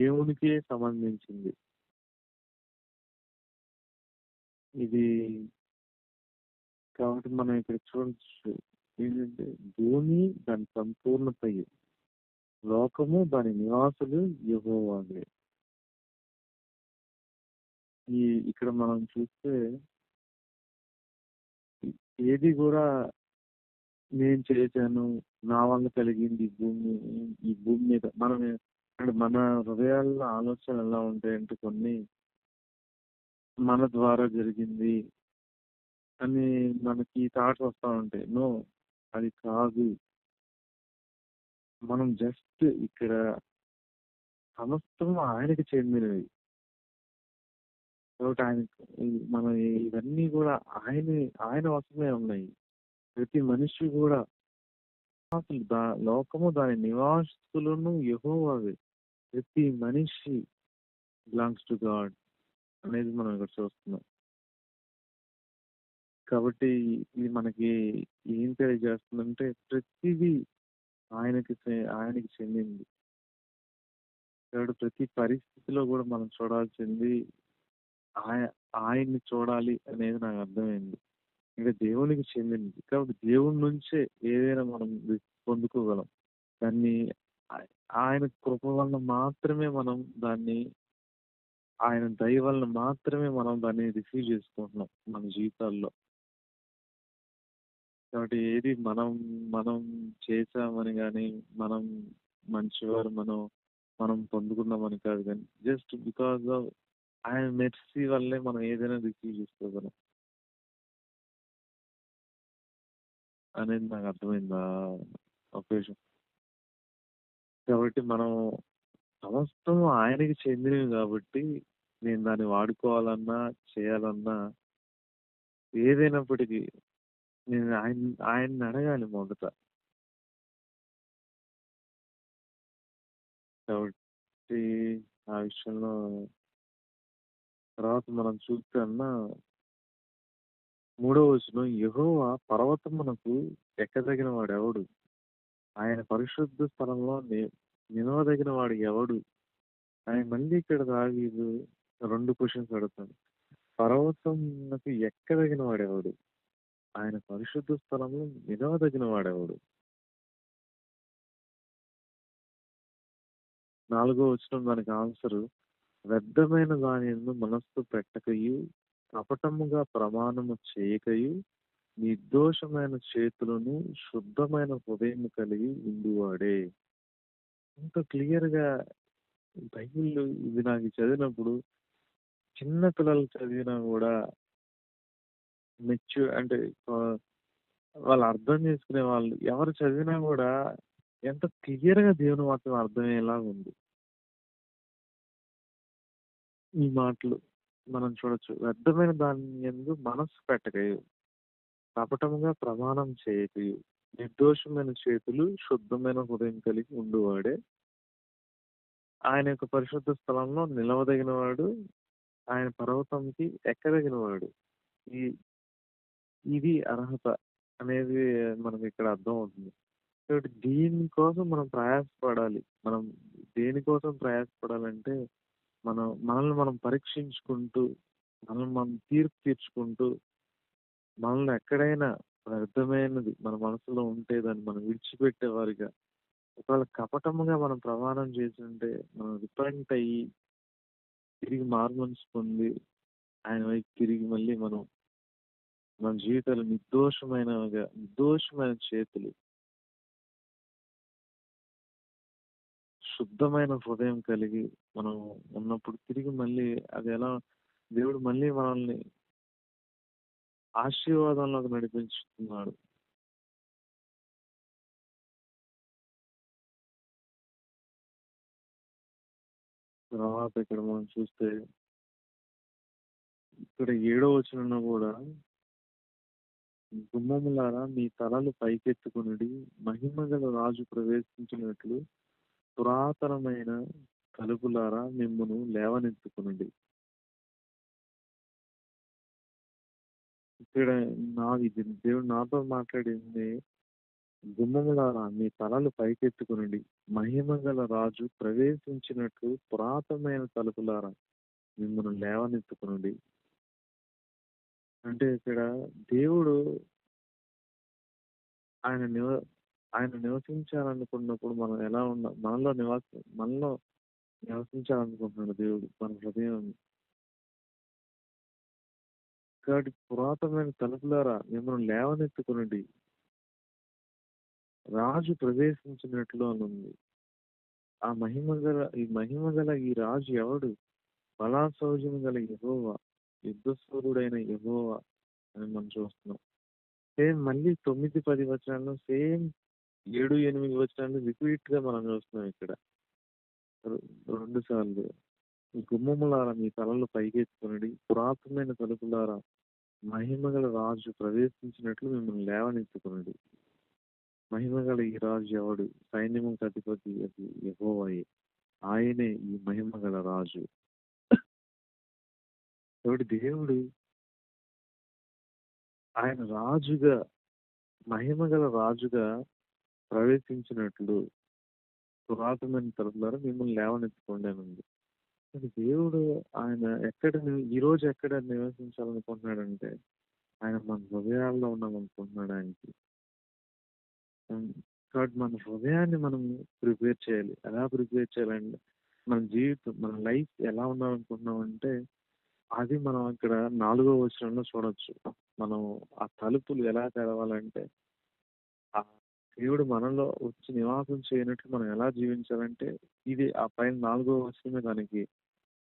దేవునికే సంబంధించింది. ఇది కాబట్టి మనం ఇక్కడ చూడొచ్చు. ఏంటంటే భూమి దాని సంపూర్ణతయు, లోకము దాని నివాసులు యెహోవావే. ఈ ఇక్కడ మనం చూస్తే ఏది కూడా నేను చేశాను, నా వల్ల కలిగింది ఈ భూమి మీద మనం అంటే మన హృదయాల్లో ఆలోచనలు ఎలా ఉంటాయంటే కొన్ని మన ద్వారా జరిగింది అని మనకి థాట్స్ వస్తా ఉంటాయి. నో, అది కాదు. మనం జస్ట్ ఇక్కడ సమస్తం ఆయనకి చెందినవి. కాబట్టి మనం ఇవన్నీ కూడా ఆయన వశమే ఉన్నాయి. ప్రతి మనిషి కూడా అసలు లోకము దాని నివాసులను యెహోవావే. ప్రతి మనిషి బిలాంగ్స్ టు గాడ్ అనేది మనం ఇక్కడ చూస్తున్నాం. కాబట్టి ఇది మనకి ఏం తెలియజేస్తుందంటే ప్రతిదీ ఆయనకి చెందింది. కాబట్టి ప్రతి పరిస్థితిలో కూడా మనం చూడాల్సింది ఆయ ఆయన్ని చూడాలి అనేది నాకు అర్థమైంది. ఇంకా దేవునికి చెందింది. కాబట్టి దేవుడి నుంచే ఏదైనా మనం పొందుకోగలం. దాన్ని ఆయ ఆయన కృప వలన మాత్రమే మనం దాన్ని ఆయన దయ వలన మాత్రమే మనం దాన్ని రిసీవ్ చేసుకుంటున్నాం మన జీవితాల్లో. కాబట్టి ఏది మనం మనం చేసామని గాని, మనం మంచివారు మనం పొందుకున్నామని కాదు గాని, జస్ట్ బికాస్ ఆఫ్ ఆయన మెర్సీ వల్లే మనం ఏదైనా రిసీవ్ చేసుకోగలం అనేది నాకు అర్థమైంది ఒక విషయం. కాబట్టి మనం సమస్తం ఆయనకి చెందినవి కాబట్టి నేను దాన్ని వాడుకోవాలన్నా, చేయాలన్నా ఏదైనప్పటికీ నేను ఆయన్ని అడగాలి మొదట. కాబట్టి ఆ విషయంలో తర్వాత మనం చూస్తే మూడవ వచనం యెహోవా పర్వతమునకు ఎక్కదగిన వాడెవడు? ఆయన పరిశుద్ధ స్థలంలో నిలవదగిన వాడు ఎవడు? ఆయన మళ్ళీ ఇక్కడ దావీదు 2 క్వశ్చన్స్ అడుగుతాడు. పర్వతమునకు ఎక్కదగిన వాడెవడు? ఆయన పరిశుద్ధ స్థలంలో నిలవదగిన వాడెవడు? 4వ వచనం దానికి ఆన్సరు వ్యర్థమైన దాని యందు మనస్సు పెట్టకయు, కపటముగా ప్రమాణము చేయకయు, నిర్దోషమైన చేతులను శుద్ధమైన హృదయం కలిగి ఉండువాడే. ఇంత క్లియర్ గా బైబిల్ ఇది నాకు చదివినప్పుడు చిన్న పిల్లలు చదివినా కూడా అంటే ఆ, వాళ్ళు అర్థం చేసుకునే వాళ్ళు ఎవరు చదివినా కూడా ఎంత క్లియర్ గా దేవుని వాక్యం అర్థమయ్యేలా ఉంది. ఈ మాటలు మనం చూడొచ్చు. వ్యర్థమైన దాని యందు మనస్సు పెట్టకయు, కపటముగా ప్రమాణం చేయకయు, నిర్దోషమైన చేతులు శుద్ధమైన హృదయం కలిగి ఉండువాడే. ఆయన యొక్క పరిశుద్ధ స్థలంలో నిలవదగిన వాడు, ఆయన పర్వతంకి ఎక్కదగిన వాడు. ఈ ఇది అర్హత అనేది మనకి ఇక్కడ అర్థం అవుతుంది. కాబట్టి దీనికోసం మనం ప్రయాసపడాలి. మనం దేనికోసం ప్రయాసపడాలంటే మనల్ని మనం పరీక్షించుకుంటూ, మనల్ని మనం తీర్పు తీర్చుకుంటూ, మనల్ని ఎక్కడైనా వ్యర్థమైనది మన మనసులో ఉంటే దాన్ని మనం విడిచిపెట్టేవారిగా, ఒకవేళ కపటముగా మనం ప్రమాణం చేసి ఉంటే మనం రిపెంట్ అయ్యి తిరిగి మారుమనసు పొంది ఆయన వైపు తిరిగి మళ్ళీ మన జీవితాలు నిర్దోషమైన చేతులు, శుద్ధమైన హృదయం కలిగి మనం ఉన్నప్పుడు తిరిగి మళ్ళీ అది ఎలా దేవుడు మళ్ళీ మనల్ని ఆశీర్వాదంలోకి నడిపించుతున్నాడు. తర్వాత ఇక్కడ మనం చూస్తే ఇక్కడ 7వ వచనంలో కూడా గుమ్మములారా మీ తలలు పైకెత్తుకునుడి, మహిమ గల రాజు ప్రవేశించినట్లు పురాతనమైన తలుపులారా మిమ్మును లేవనెత్తుకునుడి. ఇక్కడ ఇది దేవుడు నాతో మాట్లాడింది. గుమ్మములారా మీ తలలు పైకెత్తుకొనుడి, మహిమగల రాజు ప్రవేశించినట్లు పురాతనమైన తలుపులారా మిమ్మల్ని లేవనెత్తుకొనుడి. అంటే ఇక్కడ దేవుడు ఆయన నివ ఆయన నివసించాలనుకున్నప్పుడు మనం ఎలా మనలో నివసించాలనుకుంటున్నాడు దేవుడు మన హృదయం. కాబట్టి పురాతనమైన తలుపులారా మిమ్మల్ని లేవనెత్తుకొనుడి, రాజు ప్రవేశించినట్లు అని ఉంది. ఈ మహిమ గల ఈ రాజు ఎవడు? బలాసౌజన్యం గల యెహోవా, యుద్ధశూరుడైన యెహోవా అని మనం చూస్తున్నాం. సేమ్ మళ్ళీ 9, 10 వచనాల్లో సేమ్ 7, 8 వచనాలు రిపీట్ గా మనం చూస్తున్నాం ఇక్కడ 2 సార్లు. గుమ్మములారా మీ తలలు పైకెత్తుకొనుడి, పురాతనమైన తలుపులారా మహిమగల రాజు ప్రవేశించినట్లు మిమ్మల్ని లేవనెత్తుకొనుడి. మహిమగల ఈ రాజు ఎవడు? సైన్యములకు అధిపతి అది యెహోవాయే, ఆయనే ఈ మహిమగల రాజు. కాబట్టి దేవుడు ఆయన రాజుగా, మహిమగల రాజుగా ప్రవేశించినట్లు పురాతనమైన తలుపులారా మిమ్మల్ని లేవనెత్తుకోండి అని ఉంది. కానీ దేవుడు ఆయన ఈ రోజు ఎక్కడ నివసించాలనుకుంటున్నాడంటే ఆయన మన హృదయాల్లో ఉండాలనుకుంటున్నాడు ఆయనకి. కాబట్టి మన హృదయాన్ని మనం ప్రిపేర్ చేయాలి. ఎలా ప్రిపేర్ చేయాలంటే మన జీవితం, మన లైఫ్ ఎలా ఉండాలనుకుంటున్నామంటే అది మనం అక్కడ 4వ వచనంలో చూడొచ్చు. మనం ఆ తలుపులు ఎలా తెరవాలంటే ఆ దేవుడు మనలో వచ్చి నివాసం చేయనట్లు మనం ఎలా జీవించాలంటే ఇది ఆ పైన 4వ వచనమే దానికి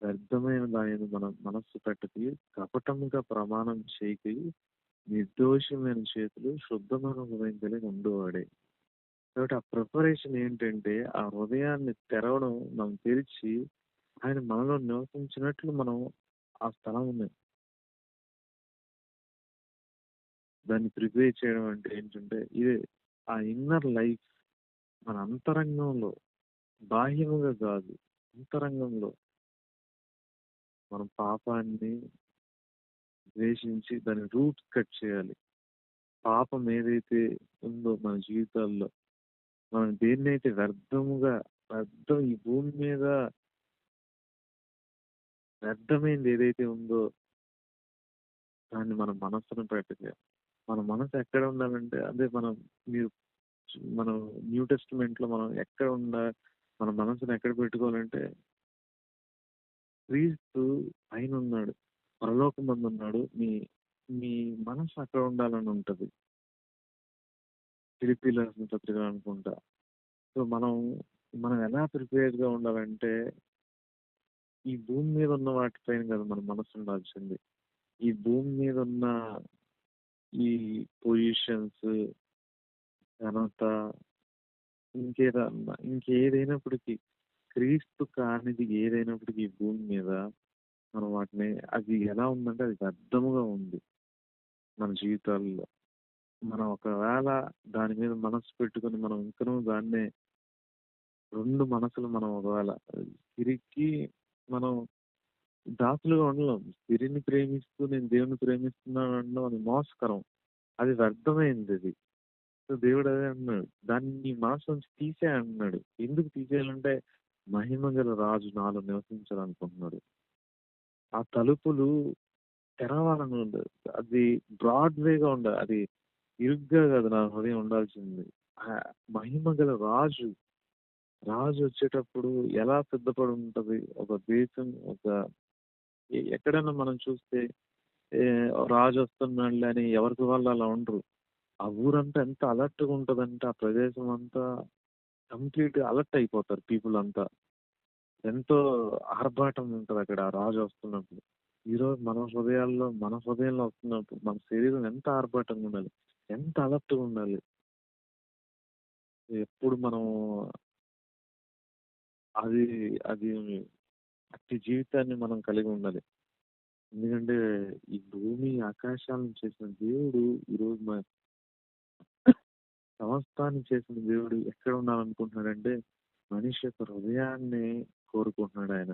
వ్యర్థమైన దానిని మనం మనస్సు పెట్టకి, కపటముగా ప్రమాణం చేయకి, నిర్దోషమైన చేతులు శుద్ధమైన హృదయం కలిగి ఉండేవాడే. కాబట్టి ఆ ప్రిపరేషన్ ఏంటంటే ఆ హృదయాన్ని తెరవడం, మనం తెరిచి ఆయన మనలో నివసించినట్లు మనం ఆ స్థలం దాన్ని ప్రిపేర్ చేయడం అంటే ఏంటంటే ఇదే ఆ ఇన్నర్ లైఫ్ మన అంతరంగంలో, బాహ్యముగా కాదు, అంతరంగంలో మనం పాపాన్ని ద్వేషించి దాని రూట్స్ కట్ చేయాలి. పాపం ఏదైతే ఉందో మన జీవితాల్లో, మనం దేన్నైతే వ్యర్థం ఈ భూమి మీద వ్యర్థమైంది ఏదైతే ఉందో దాన్ని మన మనస్సును పెట్టగా, మన మనసు ఎక్కడ ఉండాలంటే అదే మీరు మనం న్యూ టెస్టిమెంట్ లో మనం మన మనసును ఎక్కడ పెట్టుకోవాలంటే క్రీస్తు పైన ఉన్నాడు, పరలోకమందు ఉన్నాడు, మీ మీ మనసు అక్కడ ఉండాలని ఉంటది. ఫిలిప్పీల రాసిన పత్రిక అనుకుంటా. సో మనం ఎలా ప్రిపేర్ గా ఉండాలంటే ఈ భూమి మీద ఉన్న వాటిపైన కదా మన మనసు ఉండాల్సింది. ఈ భూమి మీద ఉన్న ఈ పొజిషన్స్, ఘనత, ఇంకేదైనప్పటికీ క్రీస్తు కానిది ఏదైనప్పటికీ ఈ భూమి మీద మనం వాటిని అది ఎలా ఉందంటే అది వ్యర్థముగా ఉంది మన జీవితాల్లో. మనం ఒకవేళ దాని మీద మనసు పెట్టుకొని మనం ఇంకనూ దాన్నే 2 మనసులు మనం ఒకవేళ స్త్రీకి మనం దాసులుగా ఉండలేం. స్త్రీని ప్రేమిస్తూ నేను దేవుని ప్రేమిస్తున్నాను అనడం అది మోసకరం. అది వ్యర్థమైంది అది. సో దేవుడు అదే అంటున్నాడు. దాన్ని నీ మనసు నుంచి తీసేయ్ అంటున్నాడు. ఎందుకు తీసేయాలంటే మహిమ గల రాజు నాలో నివసించాలనుకుంటున్నాడు. ఆ తలుపులు తెరవాలని ఉంది. అది బ్రాడ్ వేగా ఉండాలి. అది ఇరుగ్గా కాదు నా హృదయం ఉండాల్సింది. ఆ మహిమ గల రాజు వచ్చేటప్పుడు ఎలా సిద్ధపడి ఉంటది ఒక దేశం, ఎక్కడైనా మనం చూస్తే ఏ రాజు వస్తున్నాడులే అని ఎవరికి వాళ్ళు అలా ఉండరు. ఆ ఊరంతా ఎంత అలర్ట్ గా ఉంటదంటే ఆ ప్రదేశం అంతా కంప్లీట్ గా అలర్ట్ అయిపోతారు పీపుల్ అంతా. ఎంతో ఆర్భాటం ఉంటది అక్కడ ఆ రాజు వస్తున్నప్పుడు. ఈరోజు మన హృదయంలో వస్తున్నప్పుడు మన శరీరం ఎంత ఆర్భాటంగా ఉండాలి, ఎంత అలర్ట్ గా ఉండాలి. ఎప్పుడు మనం అది అది అట్టి జీవితాన్ని మనం కలిగి ఉండాలి. ఎందుకంటే ఈ భూమి ఆకాశాలను చేసిన దేవుడు ఈరోజు సమస్తాన్ని చేసిన దేవుడు ఎక్కడ ఉండాలనుకుంటున్నాడంటే మనిషి యొక్క హృదయాన్ని కోరుకుంటున్నాడు ఆయన.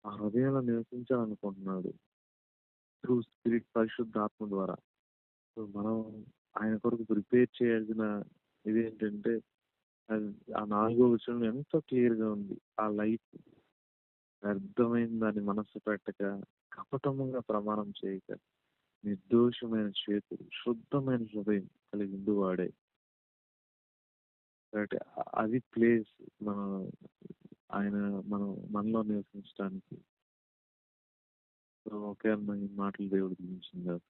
ఆ హృదయంలో నివసించాలనుకుంటున్నాడు త్రూ స్పిరిట్, పరిశుద్ధాత్మ ద్వారా. సో మనం ఆయన కొరకు ప్రిపేర్ చేయాల్సిన ఇదేంటంటే అది ఆ 4వ వచనంలో ఎంతో క్లియర్‌గా ఉంది. ఆ లైఫ్ వ్యర్థమైన దాన్ని మనస్సు పెట్టక, కపటముగా ప్రమాణం చేయక, నిర్దోషమైన చేతులు, శుద్ధమైన హృదయం కలిగిందువాడే. కాబట్టి అది ప్లేస్ మనం ఆయన మనలో నివసించడానికి. సో, ఓకే అన్న ఈ మాటలు దేవుడు దీవించిన గాక.